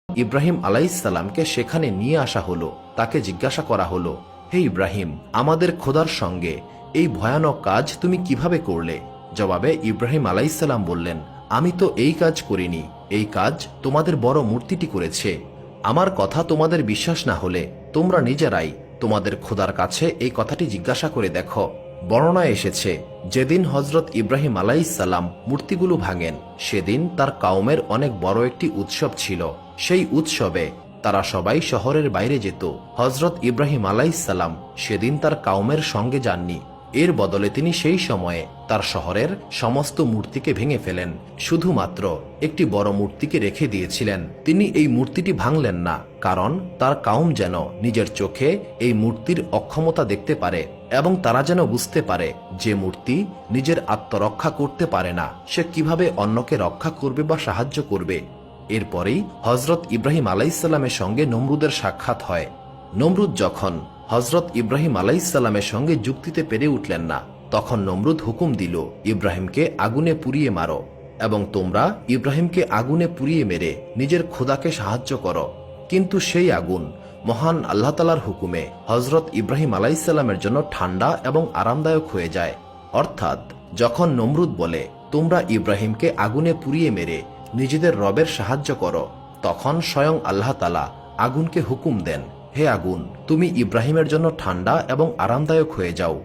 ইব্রাহিম আলাইহিসসালামকে সেখানে নিয়ে আসা হলো। তাকে জিজ্ঞাসা করা হলো, হে ইব্রাহিম, আমাদের খোদার সঙ্গে এই ভয়ানক কাজ তুমি কিভাবে করলে? জবাবে ইব্রাহিম আলাইহিসসালাম বললেন, আমি তো এই কাজ করিনি, এই কাজ তোমাদের বড় মূর্তিটি করেছে। আমার কথা তোমাদের বিশ্বাস না হলে তোমরা নিজেরাই তোমাদের খোদার কাছে এই কথাটি জিজ্ঞাসা করে দেখো। বর্ণনায় এসেছে, যেদিন হজরত ইব্রাহিম আলাইহিসসালাম মূর্তিগুলো ভাঙেন সেদিন তার কাউমের অনেক বড় একটি উৎসব ছিল। সেই উৎসবে তারা সবাই শহরের বাইরে যেত। হজরত ইব্রাহিম আলাইহিসসালাম সেদিন তার কাউমের সঙ্গে যাননি। এর বদলে তিনি সেই সময়ে তার শহরের সমস্ত মূর্তিকে ভেঙে ফেলেন, শুধুমাত্র একটি বড় মূর্তিকে রেখে দিয়েছিলেন। তিনি এই মূর্তিটি ভাঙলেন না, কারণ তার কাউম যেন নিজের চোখে এই মূর্তির অক্ষমতা দেখতে পারে এবং তারা যেন বুঝতে পারে যে মূর্তি নিজের আত্মরক্ষা করতে পারে না, সে কিভাবে অন্যকে রক্ষা করবে বা সাহায্য করবে। এরপরেই হজরত ইব্রাহিম আলাইহিসসালামের সঙ্গে নমরুদের সাক্ষাৎ হয়। নমরুদ যখন হজরত ইব্রাহিম আলাইহিসসালামের সঙ্গে যুক্তিতে পেরে উঠলেন না, তখন নমরুদ হুকুম দিল, ইব্রাহিমকে আগুনে পুড়িয়ে মারো এবং তোমরা ইব্রাহিমকে আগুনে পুড়িয়ে মেরে নিজের খোদাকে সাহায্য করো। কিন্তু সেই আগুন মহান আল্লাহ তাআলার হুকুমে হজরত ইব্রাহিম আলাইহিসসালামের জন্য ঠান্ডা এবং আরামদায়ক হয়ে যায়। অর্থাৎ যখন নমরুদ বলে, তোমরা ইব্রাহিমকে আগুনে পুড়িয়ে মেরে নিজেদের রবের সাহায্য করো, তখন স্বয়ং আল্লাহ তাআলা আগুনকে হুকুম দেন, হে আগুন, তুমি ইব্রাহিমের জন্য ঠান্ডা এবং আরামদায়ক হয়ে যাও।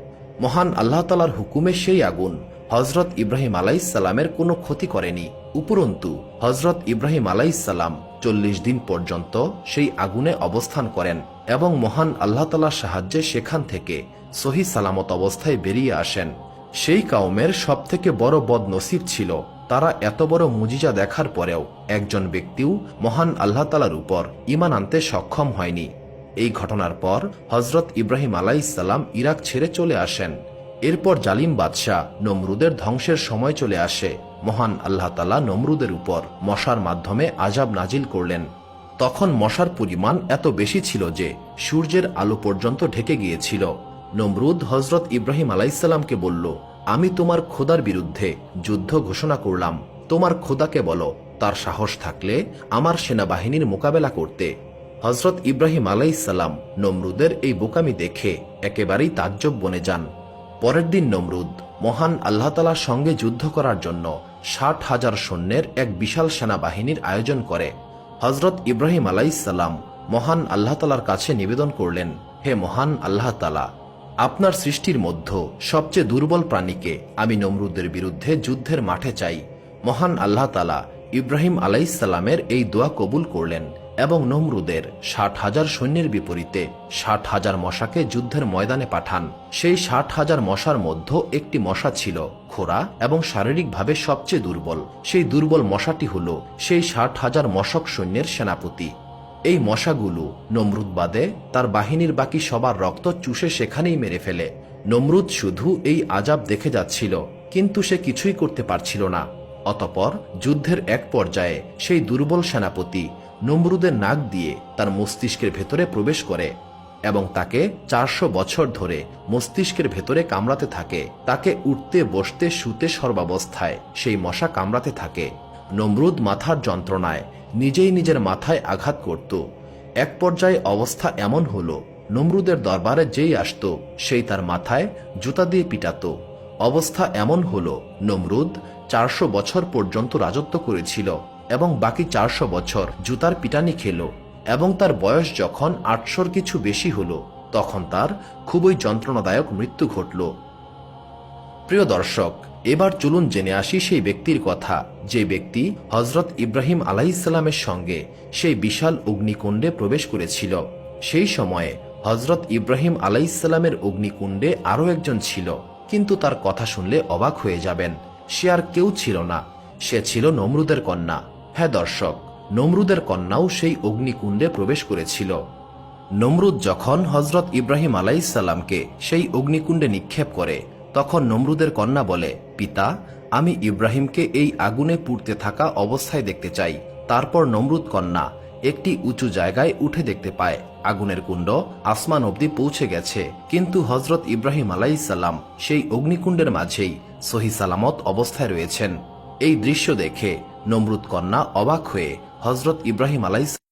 মহান আল্লাহ তাআলার হুকুমে সেই আগুন হজরত ইব্রাহিম আলাইহিসসালামের কোনো ক্ষতি করেনি। উপরন্তু হজরত ইব্রাহিম আলাইহিসসালাম 40 দিন পর্যন্ত সেই আগুনে অবস্থান করেন এবং মহান আল্লাহ তাআলার সাহায্যে সেখান থেকে সহি সালামত অবস্থায় বেরিয়ে আসেন। সেই কাউমের সবথেকে বড় বদনসিব ছিল, তারা এত বড় মুজিজা দেখার পরেও একজন ব্যক্তিও মহান আল্লাহ তাআলার উপর ঈমান আনতে সক্ষম হয়নি। এই ঘটনার পর হজরত ইব্রাহিম আলাইহিসসালাম ইরাক ছেড়ে চলে আসেন। এরপর জালিম বাদশাহ নমরুদের ধ্বংসের সময় চলে আসে। মহান আল্লাহ তাআলা নমরুদের উপর মশার মাধ্যমে আযাব নাজিল করলেন। তখন মশার পরিমাণ এত বেশি ছিল যে সূর্যের আলো পর্যন্ত ঢেকে গিয়েছিল। নমরুদ হজরত ইব্রাহিম আলাইহিসসালামকে বলল, আমি তোমার খোদার বিরুদ্ধে যুদ্ধ ঘোষণা করলাম, তোমার খোদাকে বলো তার সাহস থাকলে আমার সেনাবাহিনীর মোকাবেলা করতে। হজরত ইব্রাহিম আলাইহিসসালাম নমরুদের এই বোকামি দেখে একেবারেই তাজ্জব বনে যান। পরের দিন নমরুদ মহান আল্লাহ তাআলার সঙ্গে যুদ্ধ করার জন্য 60,000 সৈন্যের এক বিশাল সেনাবাহিনীর আয়োজন করে। হজরত ইব্রাহিম আলাইহিসসালাম মহান আল্লাহ তাআলার কাছে নিবেদন করলেন, হে মহান আল্লাহ তাআলা, আপনার সৃষ্টির মধ্যে সবচেয়ে দুর্বল প্রাণীকে আমি নমরুদের বিরুদ্ধে যুদ্ধের মাঠে চাই। মহান আল্লাহ তাআলা ইব্রাহিম আলাইহিসসালামের এই দোয়া কবুল করলেন এবং নমরুদের 60,000 সৈন্যের বিপরীতে 60,000 মশাকে যুদ্ধের ময়দানে পাঠান। সেই 60,000 মশার মধ্যে একটি মশা ছিল খোরা এবং শারীরিকভাবে সবচেয়ে দুর্বল। সেই দুর্বল মশাটি হল সেই 60,000 মশক সৈন্যের সেনাপতি। এই মশাগুলো নমরুদ বাদে তার বাহিনীর বাকি সবার রক্ত চুষে সেখানেই মেরে ফেলে। নমরুদ শুধু এই আযাব দেখে যাচ্ছিল, কিন্তু সে কিছুই করতে পারছিল না। অতঃপর যুদ্ধের এক পর্যায়ে সেই দুর্বল সেনাপতি নমরুদের নাক দিয়ে তার মস্তিষ্কের ভেতরে প্রবেশ করে এবং তাকে 400 বছর ধরে মস্তিষ্কের ভেতরে কামড়াতে থাকে। তাকে উঠতে বসতে শুতে সর্বাবস্থায় সেই মশা কামড়াতে থাকে। নমরুদ মাথার যন্ত্রণায় নিজেই নিজের মাথায় আঘাত করত। এক পর্যায়ে অবস্থা এমন হল, নমরুদের দরবারে যেই আসত সেই তার মাথায় জুতা দিয়ে পিটাত। অবস্থা এমন হল, নমরুদ 400 বছর পর্যন্ত রাজত্ব করেছিল এবং বাকি 400 বছর জুতার পিটানি খেল এবং তার বয়স যখন 800-র কিছু বেশি হল, তখন তার খুবই যন্ত্রণাদায়ক মৃত্যু ঘটল। প্রিয় দর্শক, এবার চলুন জেনে আসি সেই ব্যক্তির কথা, যে ব্যক্তি হজরত ইব্রাহিম আলাইহিসসালামের সঙ্গে সেই বিশাল অগ্নিকুণ্ডে প্রবেশ করেছিল। সেই সময়ে হজরত ইব্রাহিম আলাইহিসসালামের অগ্নিকুণ্ডে আরও একজন ছিল, কিন্তু তার কথা শুনলে অবাক হয়ে যাবেন। সে আর কেউ ছিল না, সে ছিল নমরুদের কন্যা। হ্যাঁ দর্শক, নমরুদের কন্যাও সেই অগ্নিকুণ্ডে প্রবেশ করেছিল। নমরুদ যখন হজরত ইব্রাহিম আলাইহিসসালামকে সেই অগ্নিকুণ্ডে নিক্ষেপ করে, তখন নমরুদের কন্যা বলে, পিতা, আমি ইব্রাহিমকে এই আগুনে পুড়তে থাকা অবস্থায় দেখতে চাই। তারপর নমরুদ কন্যা একটি উঁচু জায়গায় উঠে দেখতে পায় আগুনের কুণ্ড আসমান অবধি পৌঁছে গেছে, কিন্তু হজরত ইব্রাহিম আলাইহিসসালাম সেই অগ্নিকুণ্ডের মাঝেই সহি সালামত অবস্থায় রয়েছেন। এই দৃশ্য দেখে নমরুদ কন্যা অবাক হয়ে হজরত ইব্রাহিম আলাইহিসসালাম